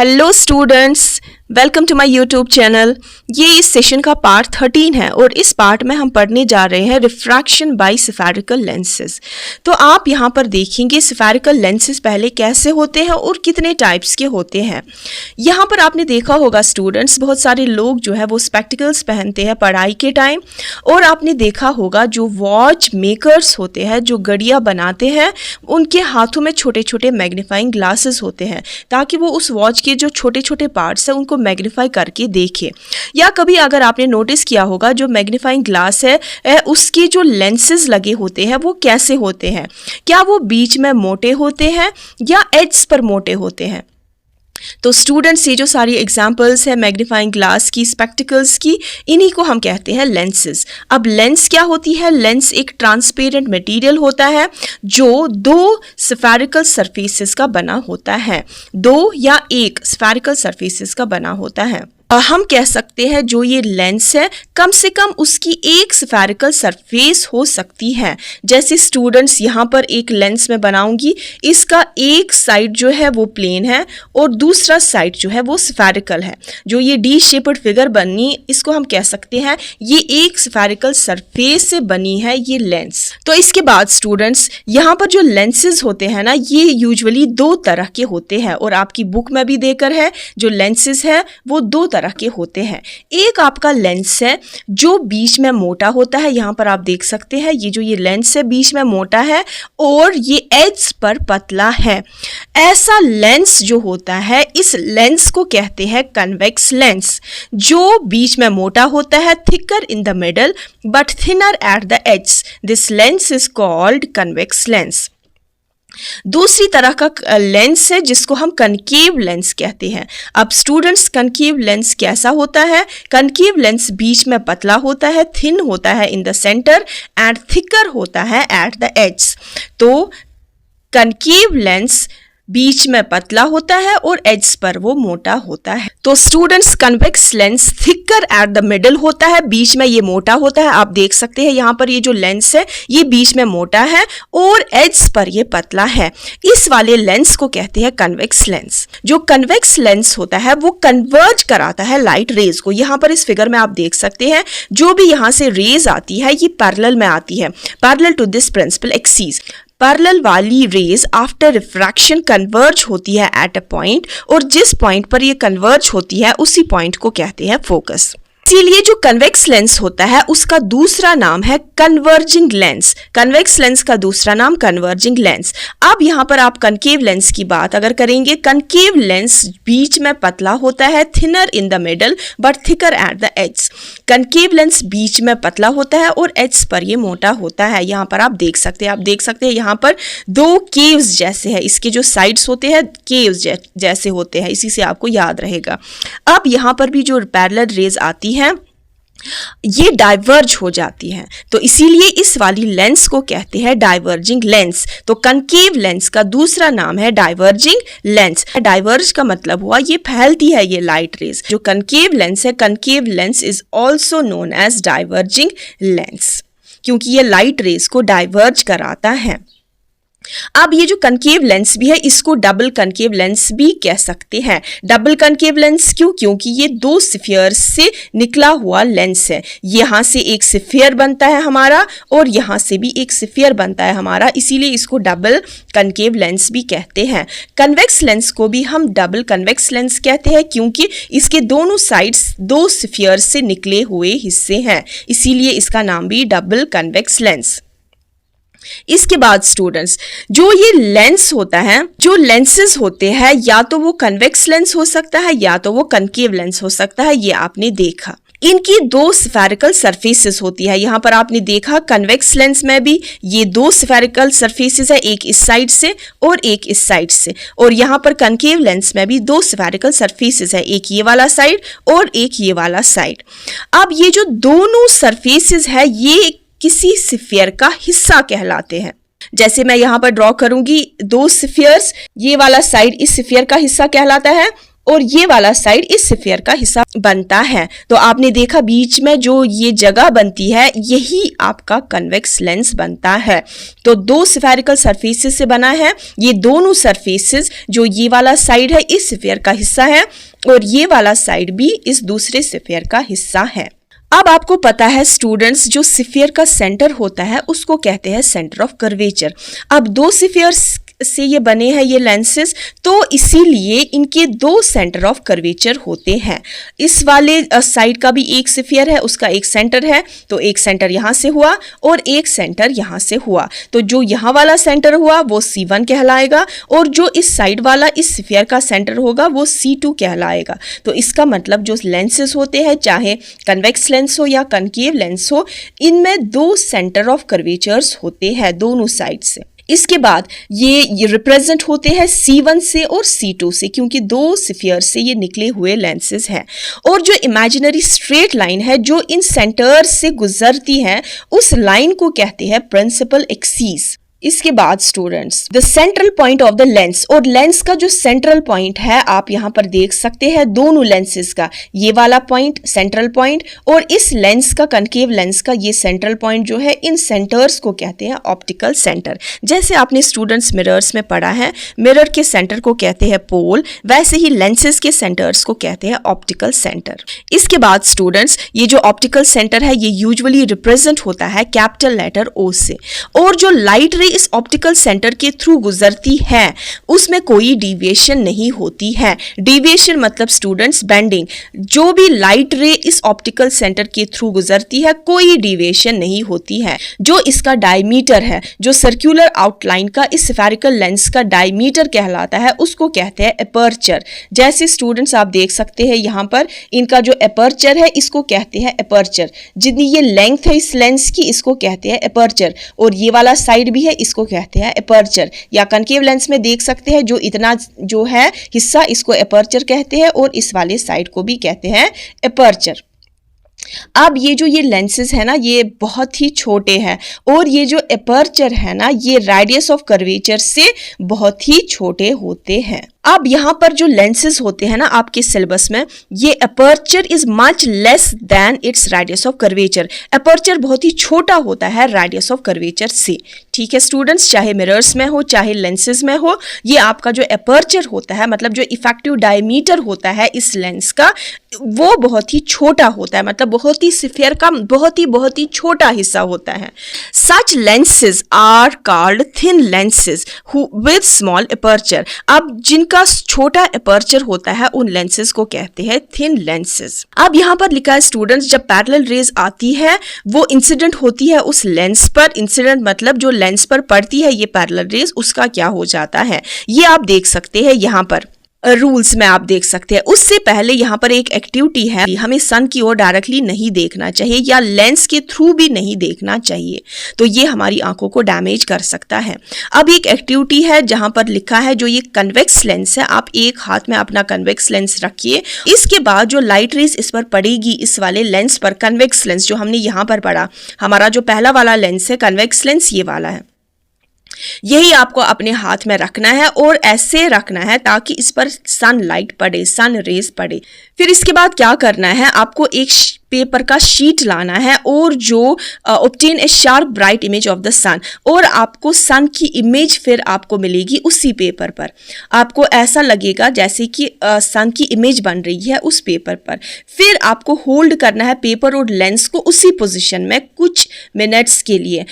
Hello students, welcome to my YouTube channel. ये इस session का पार्ट 13 है और इस पार्ट में हम पढ़ने जा रहे हैं रिफ्रैक्शन बाय स्फेरिकल लेंसेज। तो आप यहाँ पर देखेंगे स्फेरिकल लेंसेज पहले कैसे होते हैं और कितने टाइप्स के होते हैं। यहाँ पर आपने देखा होगा स्टूडेंट्स, बहुत सारे लोग जो है वो स्पेक्टिकल्स पहनते हैं पढ़ाई के टाइम, और आपने देखा होगा जो वॉच मेकर्स होते हैं, जो घड़ियाँ बनाते हैं, उनके हाथों में छोटे छोटे मैग्नीफाइंग ग्लासेस होते हैं ताकि वो उस वॉच के जो छोटे छोटे पार्ट्स हैं उनको मैग्नीफाई करके देखे। या कभी अगर आपने नोटिस किया होगा जो मैग्नीफाइंग ग्लास है उसके जो लेंसेज लगे होते हैं वो कैसे होते हैं, क्या वो बीच में मोटे होते हैं या एड्स पर मोटे होते हैं। तो स्टूडेंट्स, ये जो सारी एग्जांपल्स है मैग्नीफाइंग ग्लास की, स्पेक्टिकल्स की, इन्हीं को हम कहते हैं लेंसेज। अब लेंस क्या होती है? लेंस एक ट्रांसपेरेंट मटेरियल होता है जो दो स्फेरिकल सरफेसेस का बना होता है, दो या एक स्फेरिकल सरफेसेस का बना होता है। हम कह सकते हैं जो ये लेंस है कम से कम उसकी एक स्फेरिकल सरफेस हो सकती है। जैसे स्टूडेंट्स यहाँ पर एक लेंस में बनाऊंगी, इसका एक साइड जो है वो प्लेन है और दूसरा साइड जो है वो स्फेरिकल है। जो ये डी शेप्ड फिगर बनी, इसको हम कह सकते हैं ये एक स्फेरिकल सरफेस से बनी है ये लेंस। तो इसके बाद स्टूडेंट्स, यहाँ पर जो लेंसेज होते हैं ना, ये यूजुअली दो तरह के होते हैं और आपकी बुक में भी देकर है जो लेंसेज है वो दो तरह के होते हैं। एक आपका लेंस है जो बीच में मोटा होता है, यहां पर आप देख सकते हैं ये जो ये लेंस है बीच में मोटा है और ये एड्स पर पतला है। ऐसा लेंस जो होता है, इस लेंस को कहते हैं कन्वेक्स लेंस। जो बीच में मोटा होता है, thicker in the middle but thinner at the edges, this lens is called convex lens. दूसरी तरह का लेंस है जिसको हम कनकेव लेंस कहते हैं। अब स्टूडेंट्स, कनकेव लेंस कैसा होता है? कनकेव लेंस बीच में पतला होता है, थिन होता है in the centre and thicker होता है एट द एड्स। तो कनकेव लेंस बीच में पतला होता है और एड्स पर वो मोटा होता है। तो students, convex lens thicker at the middle होता है, बीच में ये मोटा होता है। आप देख सकते हैं यहाँ पर ये जो लेंस है ये बीच में मोटा है और एड्स पर ये पतला है। इस वाले लेंस को कहते हैं कन्वेक्स लेंस। जो कन्वेक्स लेंस होता है वो कन्वर्ज कराता है लाइट रेज को। यहाँ पर इस फिगर में आप देख सकते हैं जो भी यहाँ से रेज आती है ये पैरेलल में आती है, parallel to this principal axis. Parallel वाली रेज आफ्टर रिफ्रैक्शन कन्वर्ज होती है एट अ पॉइंट, और जिस पॉइंट पर ये कन्वर्ज होती है उसी पॉइंट को कहते हैं फोकस। इसीलिए जो कन्वेक्स लेंस होता है उसका दूसरा नाम है कन्वर्जिंग लेंस। कन्वेक्स लेंस का दूसरा नाम कन्वर्जिंग लेंस। अब यहाँ पर आप कनकेव लेंस की बात अगर करेंगे, कनकेव लेंस बीच में पतला होता है, thinner in the middle but thicker at the edges. Concave lens बीच में पतला होता है और एड्स पर ये मोटा होता है। यहाँ पर आप देख सकते हैं यहाँ पर दो केव्स जैसे है, इसके जो साइड्स होते हैं केव्स जैसे होते हैं, इसी से आपको याद रहेगा। अब यहाँ पर भी जो पैरेलल रेज आती है ये डाइवर्ज हो जाती है, तो इसीलिए इस वाली लेंस को कहते हैं डाइवर्जिंग लेंस। तो कनकेव लेंस का दूसरा नाम है डाइवर्जिंग लेंस। डाइवर्ज का मतलब हुआ ये फैलती है ये लाइट रेज। जो कनकेव लेंस है, concave lens is also known as diverging lens, क्योंकि ये लाइट रेज को डाइवर्ज कराता है। अब ये जो कनकेव लेंस भी है इसको डबल कनकेव लेंस भी कह सकते हैं। डबल कनकेव लेंस क्यों? क्योंकि ये दो स्फीयर्स से निकला हुआ लेंस है। यहाँ से एक स्फीयर बनता है हमारा और यहाँ से भी एक स्फीयर बनता है हमारा, इसीलिए इसको डबल कनकेव लेंस भी कहते हैं। कन्वेक्स लेंस को भी हम डबल कन्वेक्स लेंस कहते हैं क्योंकि इसके दोनों साइड्स दो स्फीयर्स से निकले हुए हिस्से हैं, इसीलिए इसका नाम भी डबल कन्वेक्स लेंस। इसके बाद स्टूडेंट्स, जो ये लेंस होता है, जो लेंसेज होते हैं, या तो वो कन्वेक्स लेंस हो सकता है या तो वो कनकेव लेंस हो सकता है, ये आपने देखा। इनकी दो स्फेरिकल सरफेसेस होती है। यहाँ पर आपने देखा कन्वेक्स लेंस में भी ये दो स्फेरिकल सरफेसेस है, एक इस साइड से और एक इस साइड से, और यहाँ पर कनकेव लेंस में भी दो स्फेरिकल सरफेसेस है, एक ये वाला साइड और एक ये वाला साइड। अब ये जो दोनों सरफेसेस है ये किसी स्फीयर का हिस्सा कहलाते हैं। जैसे मैं यहाँ पर ड्रॉ करूंगी दो स्फीयर्स, ये वाला साइड इस स्फीयर का हिस्सा कहलाता है और ये वाला साइड इस स्फीयर का हिस्सा बनता है। तो आपने देखा बीच में जो ये जगह बनती है यही आपका कन्वेक्स लेंस बनता है। तो दो स्फेरिकल सरफेसेस से बना है। ये दोनों सरफेसेस, जो ये वाला साइड है इस स्फीयर का हिस्सा है और ये वाला साइड भी इस दूसरे स्फीयर का हिस्सा है। अब आपको पता है स्टूडेंट्स, जो स्फीयर का सेंटर होता है उसको कहते हैं सेंटर ऑफ कर्वेचर। अब दो स्फीयर्स से ये बने हैं ये लेंसेज, तो इसीलिए इनके दो सेंटर ऑफ कर्वेचर होते हैं। इस वाले साइड का भी एक स्फीयर है, उसका एक सेंटर है, तो एक सेंटर यहाँ से हुआ और एक सेंटर यहाँ से हुआ। तो जो यहाँ वाला सेंटर हुआ वो C1 कहलाएगा और जो इस साइड वाला इस स्फीयर का सेंटर होगा वो C2 कहलाएगा। तो इसका मतलब जो लेंसेज होते हैं, चाहे कन्वेक्स लेंस हो या कनकेव लेंस हो, इनमें दो सेंटर ऑफ कर्वेचर्स होते हैं दोनों साइड से। इसके बाद ये रिप्रेजेंट होते हैं C1 से और C2 से, क्योंकि दो स्फीयर से ये निकले हुए लेंसेज हैं। और जो इमेजिनरी स्ट्रेट लाइन है जो इन सेंटर्स से गुजरती है उस लाइन को कहते हैं प्रिंसिपल एक्सिस। इसके बाद students, the central point of the lens, और लेंस का जो सेंट्रल पॉइंट है आप यहाँ पर देख सकते हैं दोनों लेंसेज का, ये वाला पॉइंट सेंट्रल पॉइंट और इस लेंस का कनकेव लेंस का ये सेंट्रल पॉइंट जो है, इन सेंटर्स को कहते हैं ऑप्टिकल सेंटर। जैसे आपने स्टूडेंट्स मिरर्स में पढ़ा है, मिरर के सेंटर को कहते हैं पोल, वैसे ही लेंसेज के सेंटर्स को कहते हैं ऑप्टिकल सेंटर। इसके बाद स्टूडेंट्स, ये जो ऑप्टिकल सेंटर है ये यूजुअली रिप्रेजेंट होता है कैपिटल लेटर O से, और जो लाइट रे इस ऑप्टिकल सेंटर के थ्रू गुजरती है उसमें कोई डिविएशन नहीं होती है। डिविएशन मतलब स्टूडेंट्स बेंडिंग। जो भी लाइट रे इस ऑप्टिकल सेंटर के थ्रू गुजरती है कोई डिविएशन नहीं होती है। जो इसका डायमीटर है, जो सर्कुलर आउटलाइन का इस स्फेरिकल लेंस का डायमीटर कहलाता है, उसको कहते हैं एपर्चर। जैसे स्टूडेंट्स आप देख सकते हैं यहाँ पर इनका जो एपर्चर है इसको कहते हैं एपर्चर। जितनी ये लेंथ है इस लेंस की इसको कहते हैं एपर्चर, और ये वाला साइड भी है इसको कहते हैं एपर्चर। या कनकेव लेंस में देख सकते हैं जो इतना जो है हिस्सा इसको एपर्चर कहते हैं और इस वाले साइड को भी कहते हैं एपर्चर। अब ये जो ये लेंसेज है ना ये बहुत ही छोटे हैं और ये जो एपर्चर है ना ये रेडियस ऑफ कर्वेचर से बहुत ही छोटे होते हैं। अब यहाँ पर जो लेंसेज होते हैं ना आपके सिलेबस में, ये aperture is much less than its radius of curvature. Aperture बहुत ही छोटा होता है रेडियस ऑफ कर्वेचर से। ठीक है स्टूडेंट्स, चाहे मिरर्स में हो चाहे लेंसेज में हो, ये आपका जो अपर्चर होता है मतलब जो इफेक्टिव डायमीटर होता है इस लेंस का वो बहुत ही छोटा होता है, मतलब बहुत ही स्फीयर का बहुत ही छोटा हिस्सा होता है। Such lenses are called thin lenses with small aperture. अब जिनका छोटा अपर्चर होता है उन लेंसेज को कहते हैं थिन लेंसेज। अब यहाँ पर लिखा है स्टूडेंट्स, जब पैरेलल रेज आती है वो इंसिडेंट होती है उस लेंस पर। इंसिडेंट मतलब जो लेंस पर पड़ती है ये पैरेलल रेज, उसका क्या हो जाता है ये आप देख सकते हैं यहाँ पर रूल्स में आप देख सकते हैं। उससे पहले यहाँ पर एक एक्टिविटी है, हमें सन की ओर डायरेक्टली नहीं देखना चाहिए या लेंस के थ्रू भी नहीं देखना चाहिए, तो ये हमारी आंखों को डैमेज कर सकता है। अब एक एक्टिविटी है जहाँ पर लिखा है जो ये कन्वेक्स लेंस है, आप एक हाथ में अपना कन्वेक्स लेंस रखिए। इसके बाद जो लाइट रेज इस पर पड़ेगी इस वाले लेंस पर, कन्वेक्स लेंस जो हमने यहाँ पर पढ़ा, हमारा जो पहला वाला लेंस है कन्वेक्स लेंस ये वाला है, यही आपको अपने हाथ में रखना है और ऐसे रखना है ताकि इस पर सनलाइट पड़े, सन रेज पड़े। फिर इसके बाद क्या करना है, आपको एक पेपर का शीट लाना है और जो obtain a sharp bright image of the sun, और आपको सन की इमेज फिर आपको मिलेगी उसी पेपर पर। आपको ऐसा लगेगा जैसे कि सन की इमेज बन रही है उस पेपर पर। फिर आपको होल्ड करना है पेपर और लेंस को उसी पोजीशन में कुछ मिनट्स के लिए।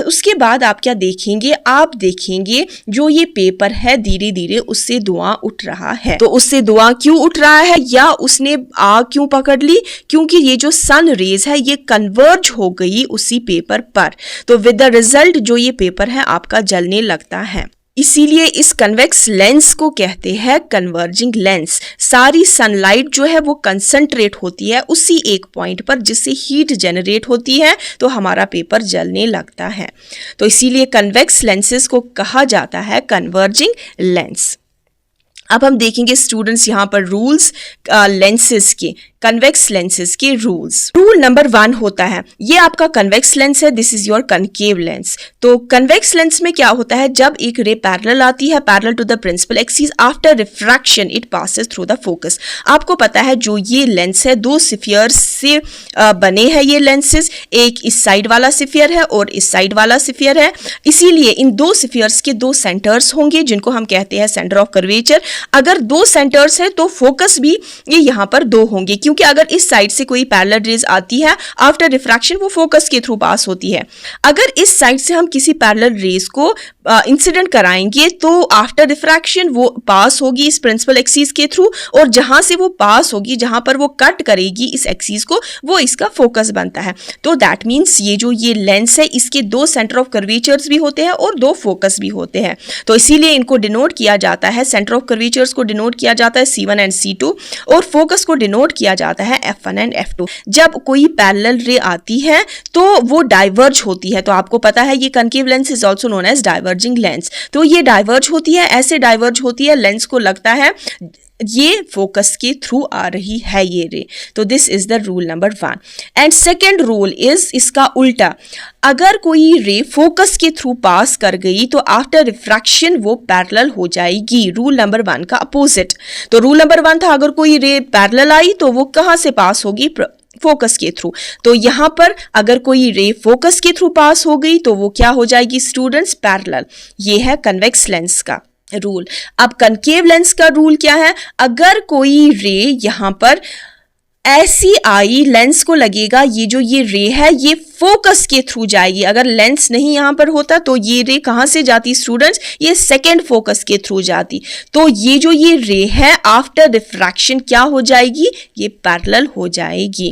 उसके बाद आप क्या देखेंगे, आप देखेंगे जो ये पेपर है धीरे धीरे उससे धुआं उठ रहा है। तो उससे धुआं क्यों उठ रहा है या उसने आग क्यों पकड़ ली, क्योंकि ये जो सन रेज है ये कन्वर्ज हो गई उसी पेपर पर। तो विद द रिजल्ट जो ये पेपर है आपका जलने लगता है। इसीलिए इस कन्वेक्स लेंस को कहते हैं कन्वर्जिंग लेंस। सारी सनलाइट जो है वो कंसंट्रेट होती है उसी एक पॉइंट पर जिससे हीट जनरेट होती है तो हमारा पेपर जलने लगता है। तो इसीलिए कन्वेक्स लेंसेज को कहा जाता है कन्वर्जिंग लेंस। अब हम देखेंगे स्टूडेंट्स यहाँ पर रूल्स लेंसेज के। कन्वेक्स लेंसेज के रूल्स। रूल नंबर 1 होता है, ये आपका कन्वेक्स लेंस है, this is your concave lens. तो कन्वेक्स लेंस में क्या होता है, जब एक रे पैरेलल आती है parallel to the principal axis, after refraction it passes through the focus. आपको पता है जो ये लेंस है 2 स्फीयर्स से बने हैं ये लेंसेज, एक इस साइड वाला स्फीयर है और इस साइड वाला स्फीयर है, इसीलिए इन 2 स्फीयर्स के 2 सेंटर्स होंगे जिनको हम कहते हैं सेंटर ऑफ कर्वेचर। अगर 2 सेंटर्स है तो फोकस भी ये यहाँ पर 2 होंगे, क्योंकि अगर इस साइड से कोई पैरेलल रेज आती है आफ्टर रिफ्रैक्शन वो फोकस के थ्रू पास होती है। अगर इस साइड से हम किसी पैरेलल रेज को इंसिडेंट कराएंगे तो आफ्टर रिफ्रैक्शन वो पास होगी इस प्रिंसिपल एक्सिस के थ्रू, और जहां से वो पास होगी, जहां पर वो कट करेगी इस एक्सिस को, वो इसका फोकस बनता है। तो दैट मीन्स ये जो ये लेंस है इसके 2 सेंटर ऑफ कर्वेचर्स भी होते हैं और 2 फोकस भी होते हैं, तो इसीलिए इनको डिनोट किया जाता है, सेंटर ऑफ कर्वेचर्स को डिनोट किया जाता है C1 एंड C2 और फोकस को डिनोट किया जाता है F1 एंड F2। जब कोई पैरेलल रे आती है तो वो डाइवर्ज होती है, तो आपको पता है ये concave lens is also known as diverging lens. तो ये डाइवर्ज होती है, ऐसे डाइवर्ज होती है लेंस को लगता है ये फोकस के थ्रू आ रही है ये रे। तो this is the rule number 1। And second rule is इसका उल्टा, अगर कोई रे फोकस के थ्रू पास कर गई तो आफ्टर रिफ्रैक्शन वो पैरेलल हो जाएगी, रूल नंबर 1 का अपोजिट। तो रूल नंबर 1 था अगर कोई रे पैरेलल आई तो वो कहां से पास होगी, फोकस के थ्रू। तो यहां पर अगर कोई रे फोकस के थ्रू पास हो गई तो वो क्या हो जाएगी स्टूडेंट्स, पैरेलल। ये है कन्वेक्स लेंस का रूल। अब कनकेव लेंस का रूल क्या है, अगर कोई रे यहां पर ऐसी आई, लेंस को लगेगा ये जो ये रे है ये फोकस के थ्रू जाएगी। अगर लेंस नहीं यहां पर होता तो ये रे कहां से जाती स्टूडेंट्स, ये सेकेंड फोकस के थ्रू जाती। तो ये जो ये रे है आफ्टर रिफ्रैक्शन क्या हो जाएगी, ये पैरेलल हो जाएगी।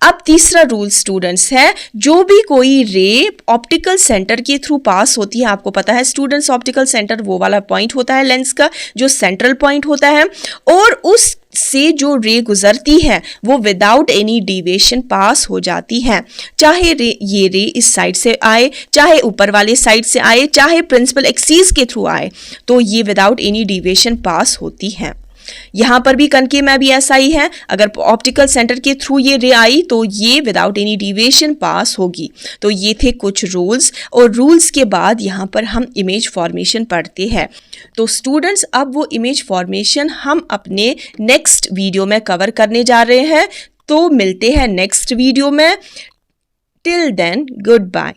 अब तीसरा रूल स्टूडेंट्स है, जो भी कोई रे ऑप्टिकल सेंटर के थ्रू पास होती है, आपको पता है स्टूडेंट्स ऑप्टिकल सेंटर वो वाला पॉइंट होता है लेंस का जो सेंट्रल पॉइंट होता है, और उस से जो रे गुजरती है वो विदाउट एनी डिविएशन पास हो जाती है। चाहे ये रे इस साइड से आए, चाहे ऊपर वाले साइड से आए, चाहे प्रिंसिपल एक्सिस के थ्रू आए, तो ये विदाउट एनी डिविएशन पास होती है। यहां पर भी कनकेव में भी ऐसा ही है, अगर ऑप्टिकल सेंटर के थ्रू ये रे आई तो ये विदाउट एनी डिविएशन पास होगी। तो ये थे कुछ रूल्स, और रूल्स के बाद यहां पर हम इमेज फॉर्मेशन पढ़ते हैं। तो स्टूडेंट्स अब वो इमेज फॉर्मेशन हम अपने नेक्स्ट वीडियो में कवर करने जा रहे हैं, तो मिलते हैं नेक्स्ट वीडियो में। Till then good bye.